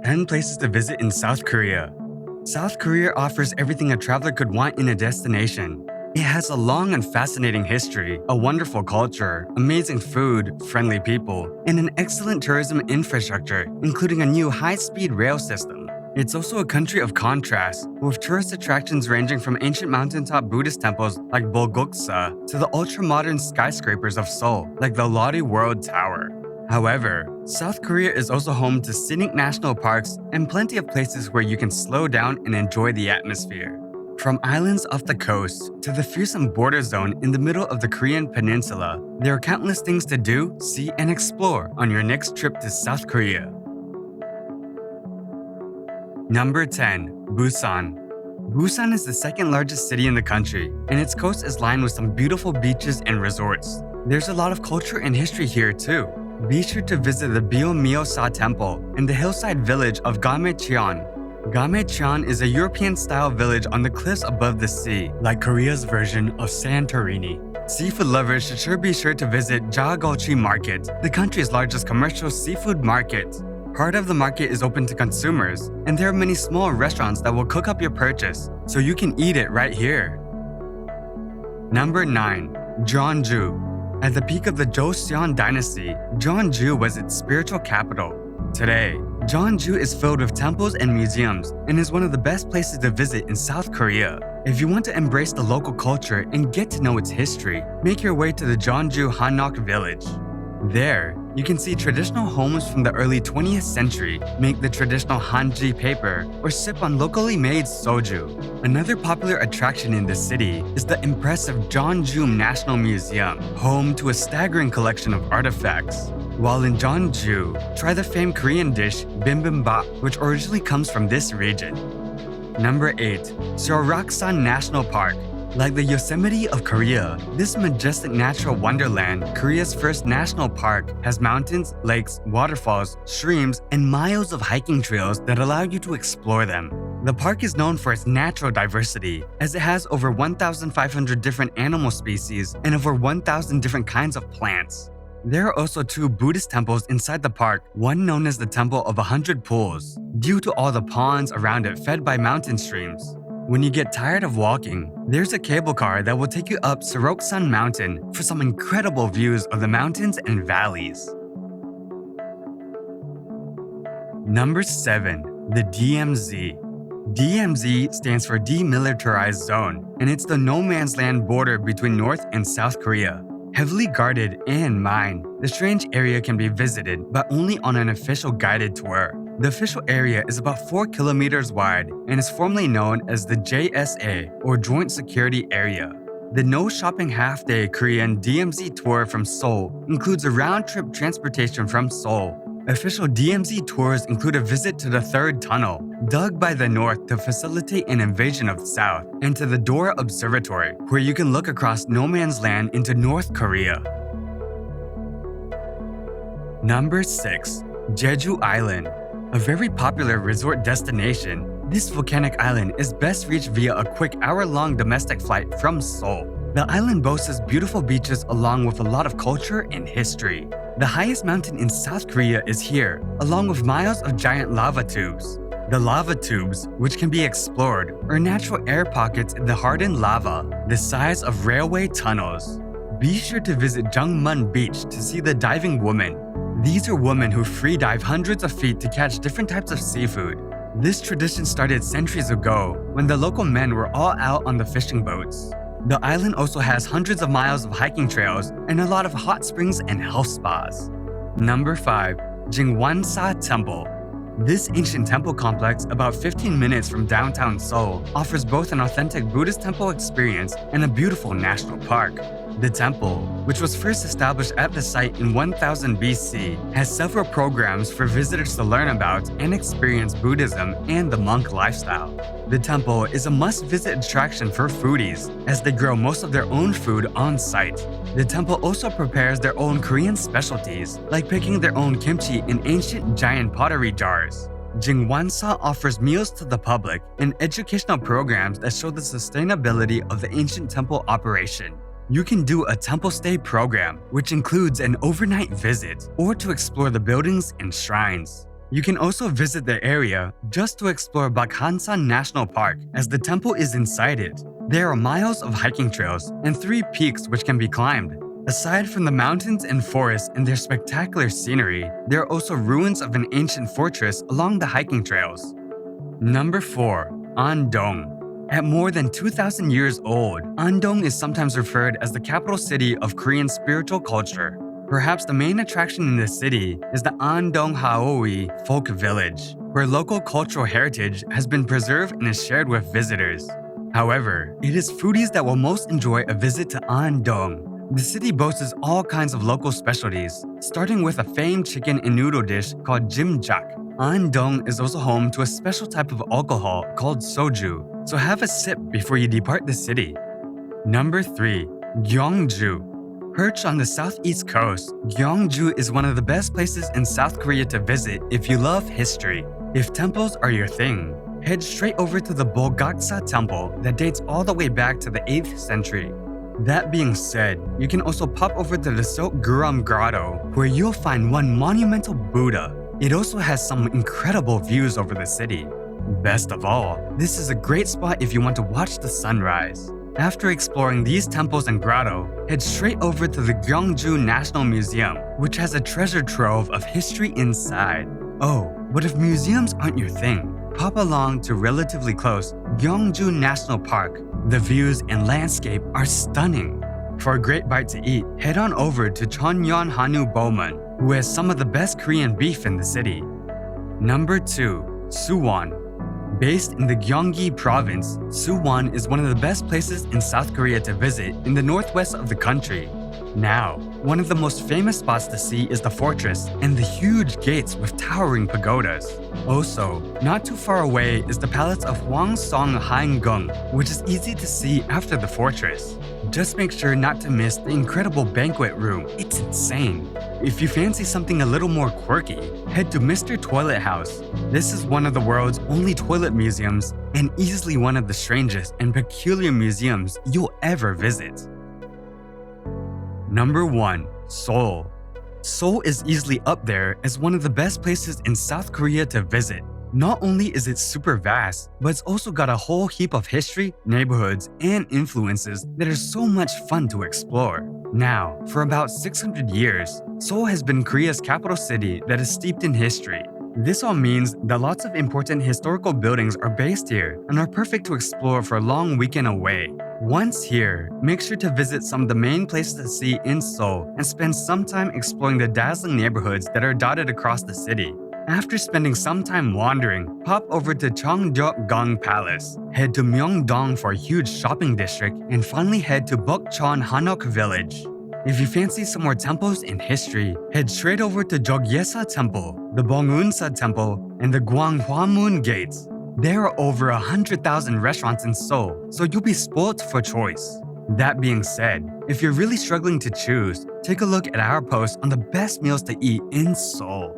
10 places to visit in South Korea. South Korea offers everything a traveler could want in a destination. It has a long and fascinating history, a wonderful culture, amazing food, friendly people, and an excellent tourism infrastructure, including a new high-speed rail system. It's also a country of contrast, with tourist attractions ranging from ancient mountaintop Buddhist temples like Bulguksa to the ultra-modern skyscrapers of Seoul like the Lotte World Tower. However, South Korea is also home to scenic national parks and plenty of places where you can slow down and enjoy the atmosphere. From islands off the coast to the fearsome border zone in the middle of the Korean Peninsula, there are countless things to do, see, and explore on your next trip to South Korea. Number 10. Busan. Busan is the second largest city in the country, and its coast is lined with some beautiful beaches and resorts. There's a lot of culture and history here too. Be sure to visit the Jingwansa Temple and the hillside village of Gamecheon. Gamecheon is a European-style village on the cliffs above the sea, like Korea's version of Santorini. Seafood lovers should be sure to visit Jeju Market, the country's largest commercial seafood market. Part of the market is open to consumers, and there are many small restaurants that will cook up your purchase, so you can eat it right here. Number 9. Johnju. At the peak of the Joseon dynasty, Johnju was its spiritual capital. Today, Jeonju is filled with temples and museums and is one of the best places to visit in South Korea. If you want to embrace the local culture and get to know its history, make your way to the Jeonju Hanok village. There, you can see traditional homes from the early 20th century, make the traditional hanji paper, or sip on locally made soju. Another popular attraction in the city is the impressive Jeonju National Museum, home to a staggering collection of artifacts. While in Jeonju, try the famed Korean dish bibimbap, which originally comes from this region. Number 8. Soksan National Park. Like the Yosemite of Korea, this majestic natural wonderland, Korea's first national park, has mountains, lakes, waterfalls, streams, and miles of hiking trails that allow you to explore them. The park is known for its natural diversity, as it has over 1,500 different animal species and over 1,000 different kinds of plants. There are also 2 Buddhist temples inside the park, one known as the Temple of 100 Pools, due to all the ponds around it fed by mountain streams. When you get tired of walking, there's a cable car that will take you up Soksan Mountain for some incredible views of the mountains and valleys. Number 7. The DMZ. DMZ stands for Demilitarized Zone, and it's the no man's land border between North and South Korea. Heavily guarded and mined, the strange area can be visited, but only on an official guided tour. The official area is about 4 kilometers wide and is formerly known as the JSA, or Joint Security Area. The No Shopping Half-Day Korean DMZ tour from Seoul includes a round-trip transportation from Seoul. Official DMZ tours include a visit to the 3rd tunnel, dug by the North to facilitate an invasion of the South, and to the Dora Observatory, where you can look across no man's land into North Korea. Number 6. Jeju Island. A very popular resort destination, this volcanic island is best reached via a quick hour-long domestic flight from Seoul. The island boasts beautiful beaches along with a lot of culture and history. The highest mountain in South Korea is here, along with miles of giant lava tubes. The lava tubes, which can be explored, are natural air pockets in the hardened lava, the size of railway tunnels. Be sure to visit Jungmun Beach to see the diving woman. These are women who free dive hundreds of feet to catch different types of seafood. This tradition started centuries ago when the local men were all out on the fishing boats. The island also has hundreds of miles of hiking trails and a lot of hot springs and health spas. Number 5. Jingwansa Temple. This ancient temple complex, about 15 minutes from downtown Seoul, offers both an authentic Buddhist temple experience and a beautiful national park. The temple, which was first established at the site in 1000 BC, has several programs for visitors to learn about and experience Buddhism and the monk lifestyle. The temple is a must-visit attraction for foodies, as they grow most of their own food on site. The temple also prepares their own Korean specialties, like picking their own kimchi in ancient giant pottery jars. Jingwansa offers meals to the public and educational programs that show the sustainability of the ancient temple operation. You can do a temple stay program, which includes an overnight visit, or to explore the buildings and shrines. You can also visit the area just to explore Bakhansan National Park, as the temple is inside it. There are miles of hiking trails and 3 peaks which can be climbed. Aside from the mountains and forests and their spectacular scenery, there are also ruins of an ancient fortress along the hiking trails. Number 4. Andong. At more than 2,000 years old, Andong is sometimes referred as the capital city of Korean spiritual culture. Perhaps the main attraction in the city is the Andong Haoi folk village, where local cultural heritage has been preserved and is shared with visitors. However, it is foodies that will most enjoy a visit to Andong. The city boasts all kinds of local specialties, starting with a famed chicken and noodle dish called jimjak. Andong is also home to a special type of alcohol called soju, so have a sip before you depart the city. Number 3. Gongju. Perched on the southeast coast, Gongju is one of the best places in South Korea to visit if you love history. If temples are your thing, head straight over to the Bulguksa Temple that dates all the way back to the 8th century. That being said, you can also pop over to the Soksan Grotto, where you'll find one monumental Buddha. It also has some incredible views over the city. Best of all, this is a great spot if you want to watch the sunrise. After exploring these temples and grotto, head straight over to the Gongju National Museum, which has a treasure trove of history inside. Oh, but if museums aren't your thing, pop along to relatively close Gongju National Park. The views and landscape are stunning. For a great bite to eat, head on over to Cheonyeon Hanu Bowman, who has some of the best Korean beef in the city. Number 2. Suwon. Based in the Gyeonggi province, Suwon is one of the best places in South Korea to visit in the northwest of the country. Now, one of the most famous spots to see is the fortress and the huge gates with towering pagodas. Also, not too far away is the palace of Hwangsong Haengung, which is easy to see after the fortress. Just make sure not to miss the incredible banquet room. It's insane. If you fancy something a little more quirky, head to Mr. Toilet House. This is one of the world's only toilet museums and easily one of the strangest and peculiar museums you'll ever visit. Number 1. Seoul. Seoul is easily up there as one of the best places in South Korea to visit. Not only is it super vast, but it's also got a whole heap of history, neighborhoods, and influences that are so much fun to explore. Now, for about 600 years, Seoul has been Korea's capital city that is steeped in history. This all means that lots of important historical buildings are based here and are perfect to explore for a long weekend away. Once here, make sure to visit some of the main places to see in Seoul and spend some time exploring the dazzling neighborhoods that are dotted across the city. After spending some time wandering, pop over to Cheongdeokgung Palace, head to Myeongdong for a huge shopping district, and finally head to Bukchon Hanok Village. If you fancy some more temples and history, head straight over to Jogyesa Temple, the Bonggunsa Temple, and the Gwanghwamun Gates. There are over 100,000 restaurants in Seoul, so you'll be spoiled for choice. That being said, if you're really struggling to choose, take a look at our post on the best meals to eat in Seoul.